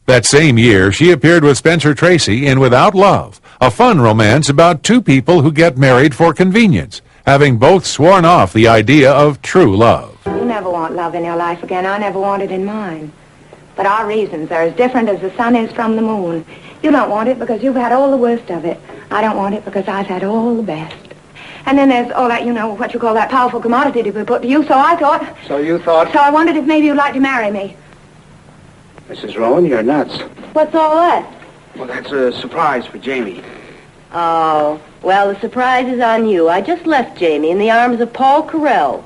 That same year, she appeared with Spencer Tracy in Without Love, a fun romance about two people who get married for convenience, having both sworn off the idea of true love. You never want love in your life again. I never want it in mine. But our reasons are as different as the sun is from the moon. You don't want it because you've had all the worst of it. I don't want it because I've had all the best. And then there's all that, you know, what you call that powerful commodity to be put to you, so I thought... So you thought? So I wondered if maybe you'd like to marry me. Mrs. Rowan, you're nuts. What's all that? Well, that's a surprise for Jamie. Oh, well, the surprise is on you. I just left Jamie in the arms of Paul Carell.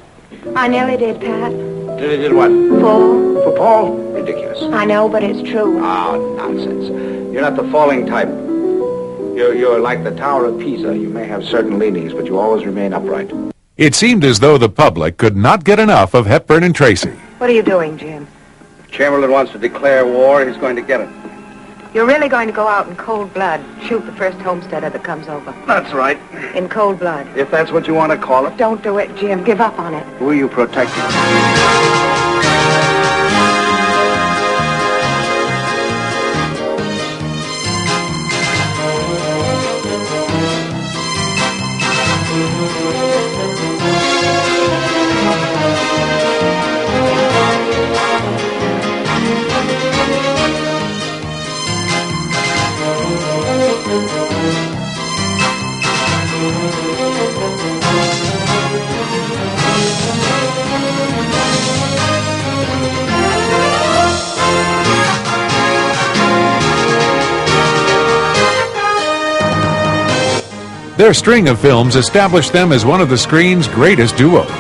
I nearly did, Pat. Did what? Fall. For Paul? Ridiculous. I know, but it's true. Oh, nonsense. You're not the falling type. You're like the Tower of Pisa. You may have certain leanings, but you always remain upright. It seemed as though the public could not get enough of Hepburn and Tracy. What are you doing, Jim? Chamberlain wants to declare war. He's going to get it. You're really going to go out in cold blood, shoot the first homesteader that comes over. That's right. In cold blood. If that's what you want to call it. Don't do it, Jim. Give up on it. Who are you protecting? Their string of films established them as one of the screen's greatest duos.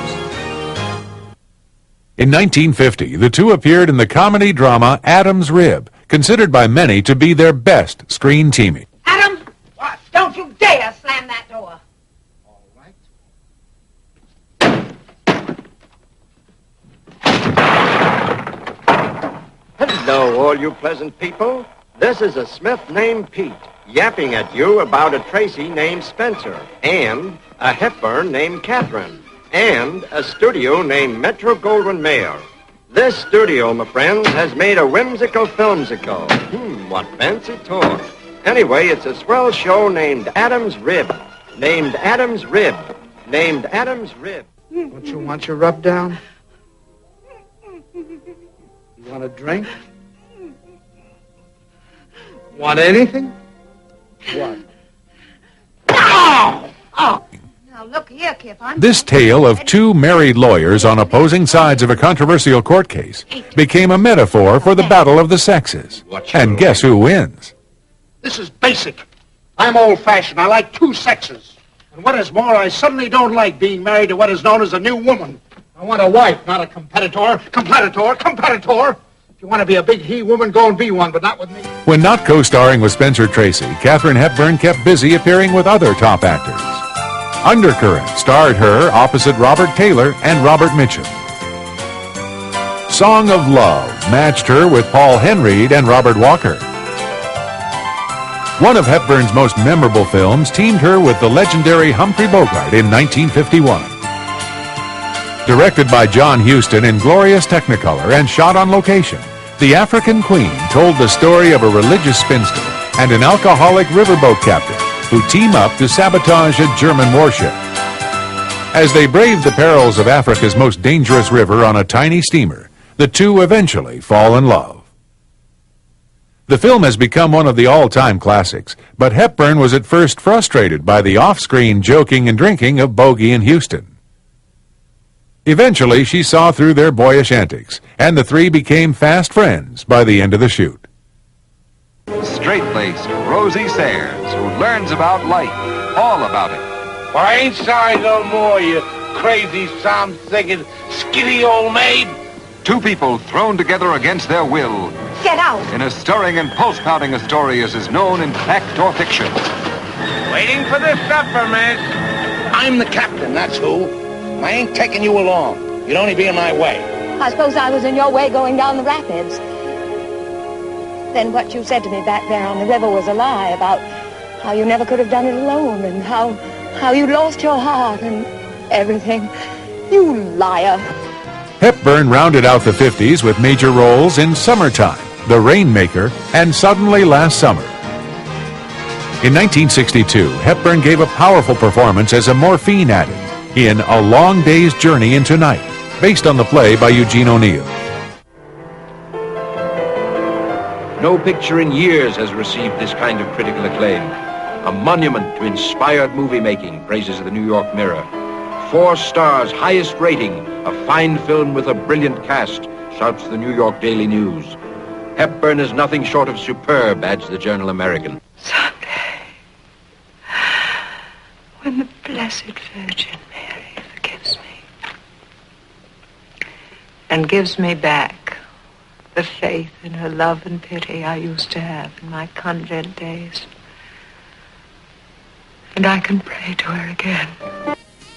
In 1950, the two appeared in the comedy drama Adam's Rib, considered by many to be their best screen teaming. Adam! What? Don't you dare slam that door! All right. Hello, all you pleasant people. This is a Smith named Pete, yapping at you about a Tracy named Spencer, and a Hepburn named Katharine, and a studio named Metro-Goldwyn-Mayer. This studio, my friends, has made a whimsical filmsicle. What fancy talk. Anyway, it's a swell show named Adam's Rib. Named Adam's Rib. Named Adam's Rib. Don't you want your rub down? You want a drink? Want anything? What? Oh! Oh! Now, look here, Kip. This tale of two married lawyers on opposing sides of a controversial court case became a metaphor for the battle of the sexes. And guess who wins? This is basic. I'm old-fashioned. I like two sexes. And what is more, I suddenly don't like being married to what is known as a new woman. I want a wife, not a competitor. Competitor. If you want to be a big he-woman, go and be one, but not with me. When not co-starring with Spencer Tracy, Katharine Hepburn kept busy appearing with other top actors. Undercurrent starred her opposite Robert Taylor and Robert Mitchum. Song of Love matched her with Paul Henreid and Robert Walker. One of Hepburn's most memorable films teamed her with the legendary Humphrey Bogart in 1951. Directed by John Huston in glorious Technicolor and shot on location, The African Queen told the story of a religious spinster and an alcoholic riverboat captain who team up to sabotage a German warship. As they brave the perils of Africa's most dangerous river on a tiny steamer, the two eventually fall in love. The film has become one of the all-time classics, but Hepburn was at first frustrated by the off-screen joking and drinking of Bogey and Huston. Eventually, she saw through their boyish antics, and the three became fast friends by the end of the shoot. Straight-laced Rosie Sayers, who learns about life, all about it. Well, I ain't sorry no more, you crazy, psalm-singing, skinny old maid. Two people thrown together against their will. Get out! In as stirring and pulse-pounding a story as is known in fact or fiction. Waiting for the supper, miss. I'm the captain, that's who. I ain't taking you along. You'd only be in my way. I suppose I was in your way going down the rapids. Then what you said to me back there on the river was a lie about how you never could have done it alone and how you lost your heart and everything. You liar. Hepburn rounded out the 50s with major roles in Summertime, The Rainmaker, and Suddenly Last Summer. In 1962, Hepburn gave a powerful performance as a morphine addict in A Long Day's Journey into Night, based on the play by Eugene O'Neill. No picture in years has received this kind of critical acclaim. A monument to inspired movie making, praises the New York Mirror. 4 stars, highest rating, a fine film with a brilliant cast, shouts the New York Daily News. Hepburn is nothing short of superb, adds the Journal American. Someday, when the Blessed Virgin Mary forgives me and gives me back the faith in her love and pity I used to have in my convent days, and I can pray to her again.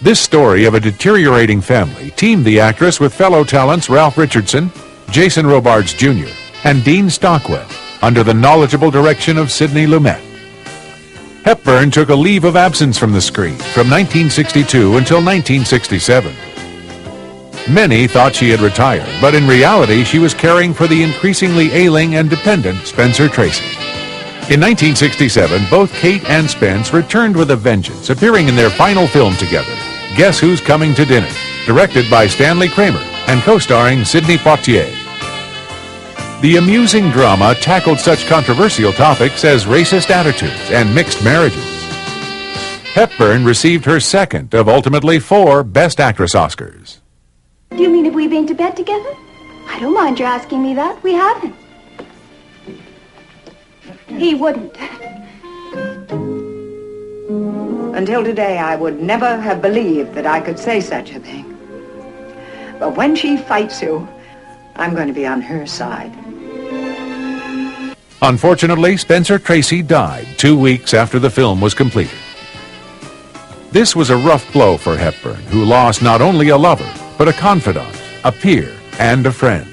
This story of a deteriorating family teamed the actress with fellow talents Ralph Richardson, Jason Robards Jr., and Dean Stockwell, under the knowledgeable direction of Sidney Lumet. Hepburn took a leave of absence from the screen from 1962 until 1967. Many thought she had retired, but in reality she was caring for the increasingly ailing and dependent Spencer Tracy. In 1967, both Kate and Spence returned with a vengeance, appearing in their final film together, Guess Who's Coming to Dinner, directed by Stanley Kramer and co-starring Sidney Poitier. The amusing drama tackled such controversial topics as racist attitudes and mixed marriages. Hepburn received her second of ultimately 4 Best Actress Oscars. Do you mean have we been to bed together? I don't mind your asking me that. We haven't. He wouldn't. Until today, I would never have believed that I could say such a thing. But when she fights you, I'm going to be on her side. Unfortunately, Spencer Tracy died 2 weeks after the film was completed. This was a rough blow for Hepburn, who lost not only a lover, but a confidant, a peer, and a friend.